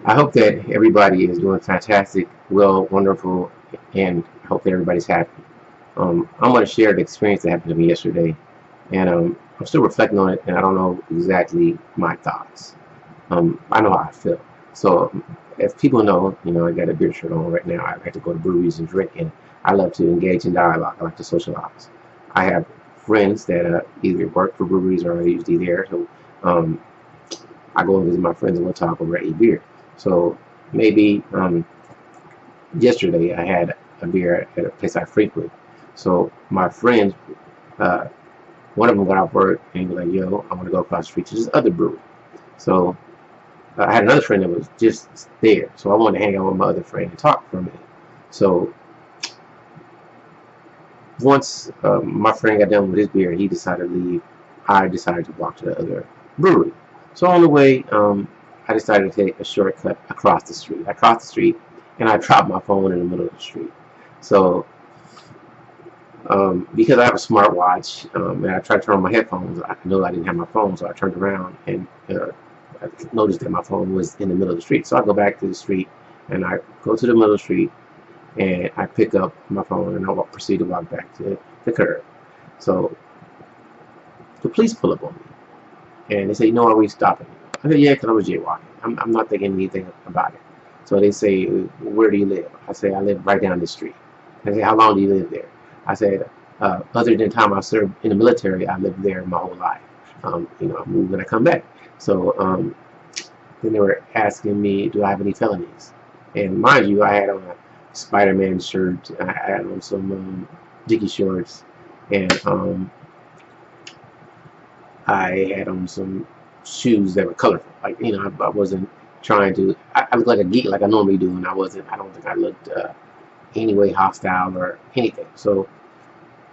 I hope that everybody is doing fantastic, well, wonderful, and I hope that everybody's happy. I'm going to share the experience that happened to me yesterday, and I'm still reflecting on it, and I don't know exactly my thoughts. I know how I feel. So, as people know, I got a beer shirt on right now. I like to go to breweries and drink, and I love to engage in dialogue. I like to socialize. I have friends that either work for breweries or are usually there. So, um, I go and visit my friends and we'll talk over a beer. So maybe yesterday I had a beer at a place I frequent. So my friends, uh, one of them got off work and he was like, "Yo, I want to go across the street to this other brewery." So I had another friend that was just there. So I wanted to hang out with my other friend and talk for a minute. So once my friend got done with his beer, he decided to leave. I decided to walk to the other brewery. So on the way, I decided to take a shortcut across the street. I crossed the street and I dropped my phone in the middle of the street. So because I have a smartwatch and I tried to turn on my headphones, I know I didn't have my phone, so I turned around and I noticed that my phone was in the middle of the street. So I go back to the street and I go to the middle of the street and I pick up my phone and I proceed to walk back to the curb. So the police pull up on me and they say, "No, are we stopping you?" I said, "Yeah, because I was jaywalking. I'm not thinking anything about it." So they say, "Where do you live?" I say, "I live right down the street." They say, "How long do you live there?" I said, "Other than time I served in the military, I lived there my whole life. I move when I come back." So then they were asking me, "Do I have any felonies?" And mind you, I had on a Spider-Man shirt. I had on some Dickie shorts, and I had on some shoes that were colorful. Like, I wasn't trying to. I looked like a geek, like I normally do, and I wasn't. I don't think I looked any way hostile or anything. So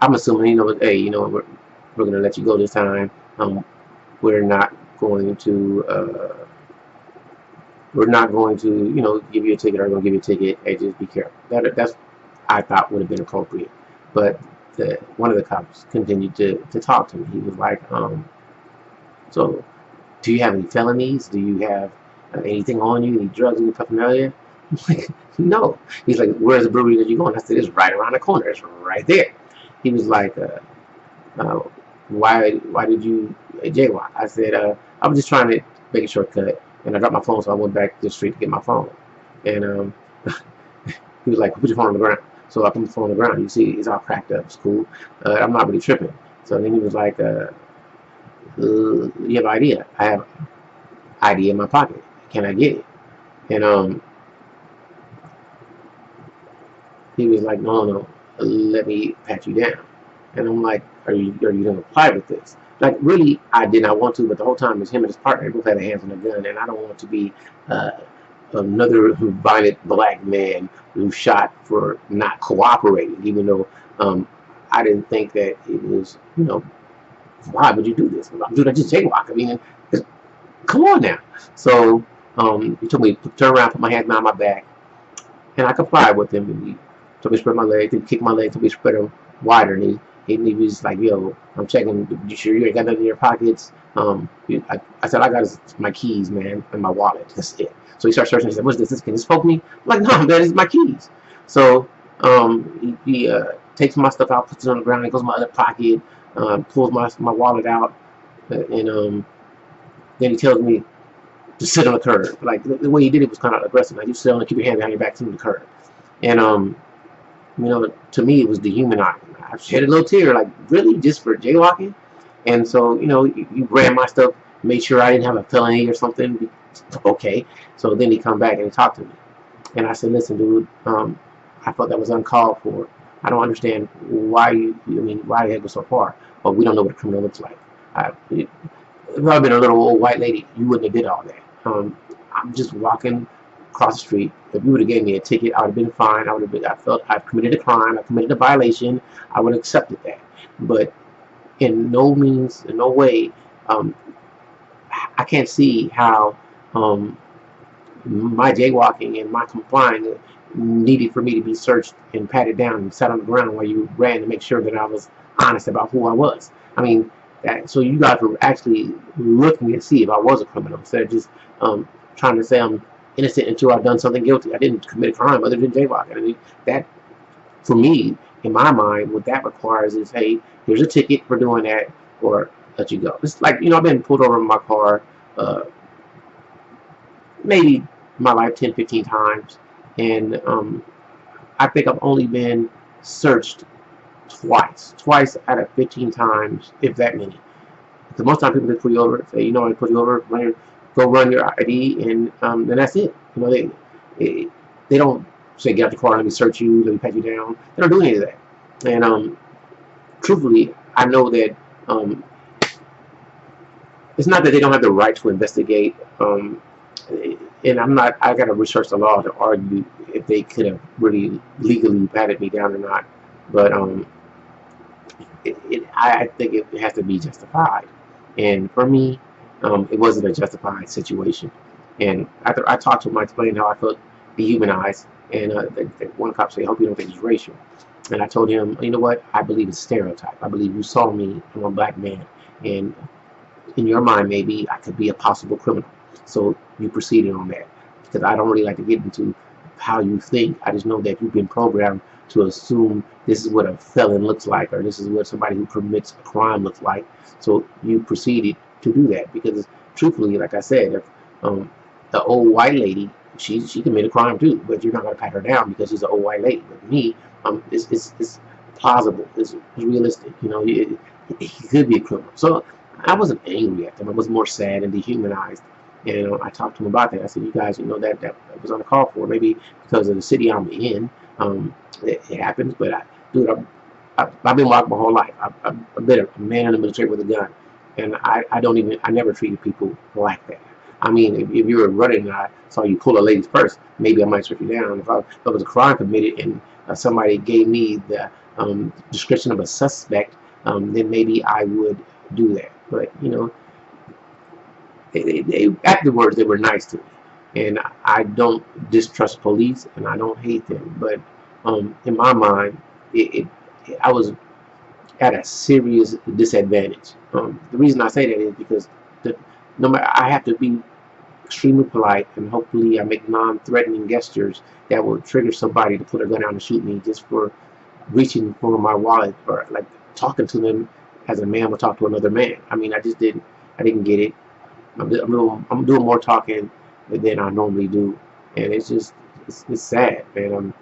I'm assuming, hey, we're gonna let you go this time. We're not going to. We're not going to, give you a ticket or going to give you a ticket. Hey, just be careful. That's I thought would have been appropriate. But one of the cops continued to talk to me. He was like, "So, do you have any felonies? Do you have anything on you? Any drugs, any paraphernalia?" I'm like, "No." He's like, "Where's the brewery that you're going?" I said, "It's right around the corner. It's right there." He was like, uh, "Why did you jaywalk?" I said, "I was just trying to make a shortcut, and I dropped my phone, so I went back to the street to get my phone." And he was like, "Put your phone on the ground." So I put my phone on the ground. You see, it's all cracked up. It's cool. I'm not really tripping. So then he was like, "You have ID?" "I have ID in my pocket. Can I get it?" And he was like, "No, no, no. Let me pat you down." And I'm like, "Are you gonna comply with this?" Like, really, I did not want to, but the whole time it was him and his partner. They both had their hands on the gun, and I don't want to be uh, another violent black man who shot for not cooperating, even though I didn't think that it was, why would you do this? I'm doing, I just jaywalk. I mean, come on now. So he told me to turn around, put my hands behind my back, and I complied with him. And he told me to spread my legs, he kicked my legs, told me to spread them wider, and he was like, "Yo, I'm checking. You sure you ain't got nothing in your pockets?" I said, "I got my keys, man, and my wallet. That's it." So he started searching. He said, "What's this? Can this poke me?" I'm like, "No, man, this is my keys." So he takes my stuff out, puts it on the ground, he goes in my other pocket, pulls my wallet out, and then he tells me to sit on the curb. Like, the way he did it was kind of aggressive. Like, you sit on and keep your hand behind your back, sit on the curb. And to me, it was dehumanizing. I shed a little tear, like, really, just for jaywalking? And so, you ran my stuff, made sure I didn't have a felony or something. Okay. So then he come back and he talked to me. And I said, "Listen, dude, I thought that was uncalled for. I don't understand why you had to go so far. But we don't know what a criminal looks like. If I'd been a little old white lady, you wouldn't have did all that. I'm just walking across the street. If you would have gave me a ticket, I would have been fine. I felt I've committed a crime. I committed a violation. I would have accepted that. But in no means, in no way, um, I can't see how my jaywalking and my complying needed for me to be searched and patted down and sat on the ground while you ran to make sure that I was honest about who I was. I mean, so you guys were actually looking to see if I was a criminal instead of just trying to say I'm innocent until I've done something guilty. I didn't commit a crime other than jaywalking. I mean, that, for me, in my mind, what that requires is, hey, here's a ticket for doing that, or let you go. It's like, I've been pulled over in my car maybe in my life 10, 15 times, and I think I've only been searched twice out of 15 times, if that many. Because most time people just pull you over, say, I put you over, go run your ID, and then that's it. They don't say, get out the car, let me search you, let me pat you down. They don't do any of that. And truthfully, I know that it's not that they don't have the right to investigate. And I got to research the law to argue if they could have really legally patted me down or not. But I think it has to be justified. And for me, it wasn't a justified situation. And after I talked to him, I explained how I felt dehumanized. And one cop said, I hope you don't think it's racial. And I told him, you know what? I believe it's stereotype. I believe you saw me, I'm a black man. And in your mind, maybe I could be a possible criminal. So you proceeded on that. Because I don't really like to get into how you think. I just know that you've been programmed to assume this is what a felon looks like, or this is what somebody who commits a crime looks like. So you proceeded to do that. Because truthfully, like I said, if the old white lady, she committed a crime too, but you're not going to pat her down because she's an old white lady. But me, it's plausible, it's realistic. He could be a criminal. So I wasn't angry at them. I was more sad and dehumanized. And I talked to him about that. I said, you guys, that was on the call for. Maybe because of the city I'm in, it happens. But I've been walking my whole life. I've been a man in the military with a gun, and I never treated people like that. I mean, if you were running and I saw you pull a lady's purse, maybe I might strip you down. If it was a crime committed and somebody gave me the description of a suspect, then maybe I would do that. But afterwards they were nice to me, and I don't distrust police and I don't hate them. But in my mind, I was at a serious disadvantage. The reason I say that is because no matter, I have to be extremely polite, and hopefully I make non-threatening gestures that will trigger somebody to put a gun down and shoot me just for reaching for my wallet, or like talking to them as a man would talk to another man. I mean, I didn't get it. I'm doing more talking than I normally do, and it's sad, man.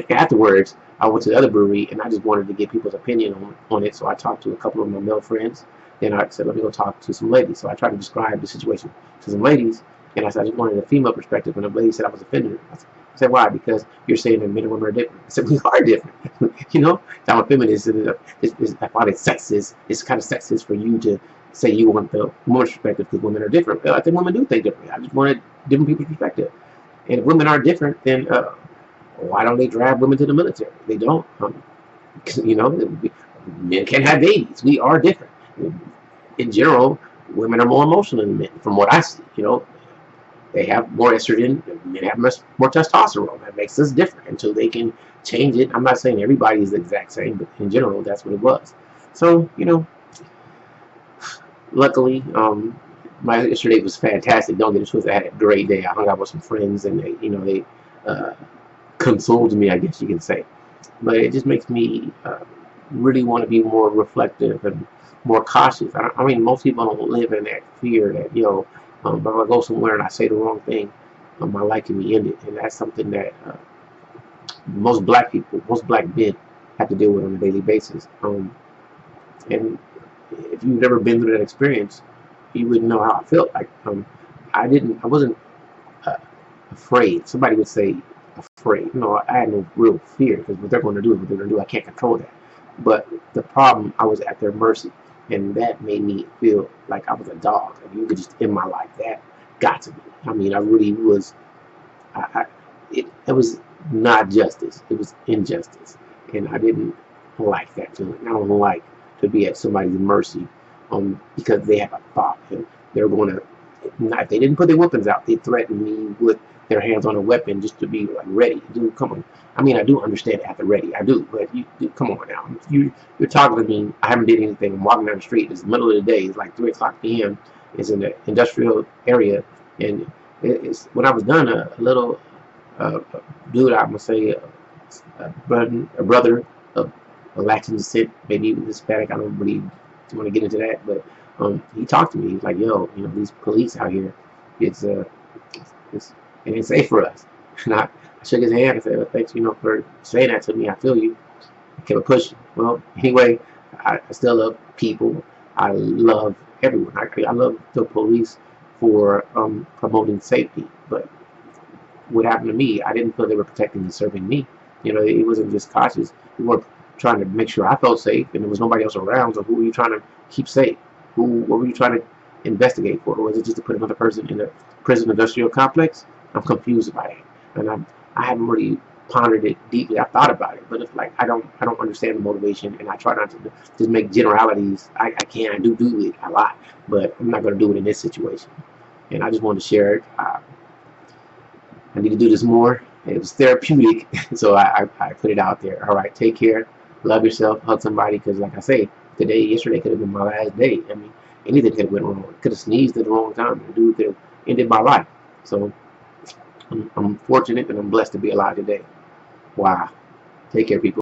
Afterwards, I went to the other brewery, and I just wanted to get people's opinion on it. So I talked to a couple of my male friends. Then I said, let me go talk to some ladies. So I tried to describe the situation to some ladies, and I said, I just wanted a female perspective. And the lady said I was offended. I said, why? Because you're saying that men and women are different. I said, we are different. I'm a feminist, and I find it sexist. It's kind of sexist for you to say you want the woman's perspective because women are different. I think women do think differently. I just wanted different people's perspective. And if women are different, then why don't they drive women to the military? They don't. Men can't have babies. We are different. In general, women are more emotional than men, from what I see. They have more estrogen, men have more testosterone. That makes us different until they can change it. I'm not saying everybody is the exact same, but in general, that's what it was. So, luckily, my yesterday was fantastic. Don't get it twisted. I had a great day. I hung out with some friends, and they consoled me, I guess you can say. But it just makes me really want to be more reflective and more cautious. I mean, most people don't live in that fear that, if I go somewhere and I say the wrong thing, my life can be ended. And that's something that most black men have to deal with on a daily basis. And if you've never been through that experience, you wouldn't know how I felt. Like I wasn't afraid. Somebody would say afraid. I had no real fear, because what they're going to do is what they're going to do. I can't control that. But the problem, I was at their mercy, and that made me feel like I was a dog. Like, you could just end my life. That got to me. I mean, I really was. It was not justice. It was injustice, and I didn't like that feeling. I don't like to be at somebody's mercy, because they have a thought, and they're going to. If they didn't put their weapons out, they threatened me with their hands on a weapon just to be like ready. Dude, come on. I mean, I do understand at the ready. I do, but come on now. You're talking to me. I haven't did anything. I'm walking down the street. It's the middle of the day. It's like 3 o'clock p.m. It's in the industrial area, and it's when I was done, a little dude, I'm gonna say a brother of Latin descent, maybe even Hispanic. I don't really want to get into that, but he talked to me. He was like, "Yo, these police out here, it's it's it ain't safe for us." And I shook his hand and said, well, "Thanks, for saying that to me. I feel you." I kept pushing. Well, anyway, I still love people. I love everyone. I love the police for promoting safety, but what happened to me, I didn't feel they were protecting and serving me. It wasn't just cautious. We were trying to make sure I felt safe, and there was nobody else around. So who were you trying to keep safe? What were you trying to investigate for? Or was it just to put another person in a prison industrial complex? I'm confused by it, and I haven't really pondered it deeply. I've thought about it, but it's like I don't understand the motivation, and I try not to just make generalities. I do it a lot, but I'm not going to do it in this situation. And I just wanted to share it. I need to do this more. It was therapeutic, so I put it out there. All right, take care, love yourself, hug somebody, because like I say, yesterday could have been my last day. I mean, anything could have went wrong. Could have sneezed at the wrong time. The dude could have ended my life. So I'm fortunate and I'm blessed to be alive today. Wow. Take care, people.